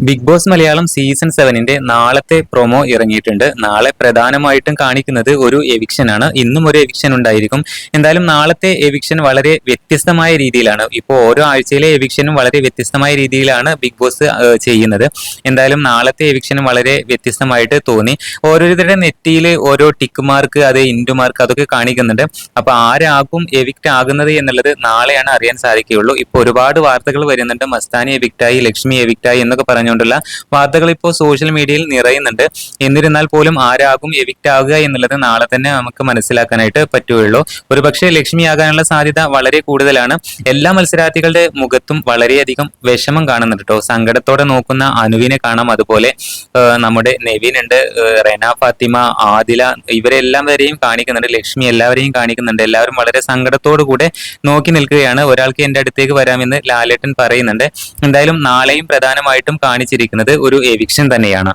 Big boss Malayalam season 7ന്റെ നാളത്തെ promo ഇറങ്ങിയിട്ടുണ്ട്. നാളെ പ്രധാനമായിട്ടും കാണിക്കുന്നത് ഒരു എവിക്ഷൻ ആണ്. ഇന്നും ഒരു എവിക്ഷൻ ഉണ്ടായിരിക്കും. എന്തായാലും നാളത്തെ എവിക്ഷൻ വളരെ വ്യത്യസ്തമായ രീതിയിലാണ്. ഇപ്പോൾ ഓരോ ആഴ്ചയിലെ എവിക്ഷനും വളരെ വ്യത്യസ്തമായ രീതിയിലാണ് ബിഗ് ബോസ് ചെയ്യുന്നത്. എന്തായാലും നാളത്തെ എവിക്ഷനും വളരെ വ്യത്യസ്തമായിട്ട് തോന്നി. ഓരോരുത്തരുടെ നെറ്റിയിൽ ഓരോ ടിക്ക് മാർക്ക്, അത് ഇൻഡു മാർക്ക് അതൊക്കെ കാണിക്കുന്നുണ്ട്. അപ്പൊ ആരാകും എവിക്റ്റ് ആകുന്നത് എന്നുള്ളത് നാളെയാണ് അറിയാൻ സാധിക്കുകയുള്ളൂ. ഇപ്പൊ ഒരുപാട് വാർത്തകൾ വരുന്നുണ്ട്. മസ്താനി എവിക്റ്റായി, ലക്ഷ്മി എവിക്റ്റായി എന്നൊക്കെ പറഞ്ഞുകൊണ്ടുള്ള വാർത്തകൾ ഇപ്പോൾ സോഷ്യൽ മീഡിയയിൽ നിറയുന്നുണ്ട്. എന്നിരുന്നാൽ പോലും ആരാകും എവിക്റ്റ് ആകുക എന്നുള്ളത് നാളെ തന്നെ നമുക്ക് മനസ്സിലാക്കാനായിട്ട് പറ്റുകയുള്ളൂ. ഒരുപക്ഷെ ലക്ഷ്മി ആകാനുള്ള സാധ്യത വളരെ കൂടുതലാണ്. എല്ലാ മത്സരാർത്ഥികളുടെ മുഖത്തും വളരെയധികം വിഷമം കാണുന്നുണ്ട് കേട്ടോ. സങ്കടത്തോടെ നോക്കുന്ന അനുവിനെ കാണാം. അതുപോലെ നമ്മുടെ നെവിൻ ഉണ്ട്, റെന ഫാത്തിമ, ആദില, ഇവരെല്ലാം വരെയും കാണിക്കുന്നുണ്ട്. ലക്ഷ്മി എല്ലാവരെയും കാണിക്കുന്നുണ്ട്. എല്ലാവരും വളരെ സങ്കടത്തോടു കൂടെ നോക്കി നിൽക്കുകയാണ്. ഒരാൾക്ക് എന്റെ അടുത്തേക്ക് വരാമെന്ന് ലാലേട്ടൻ പറയുന്നുണ്ട്. എന്തായാലും നാളെയും പ്രധാനമായിട്ടും കാണിച്ചിരിക്കുന്നത് ഒരു എവിക്ഷൻ തന്നെയാണ്.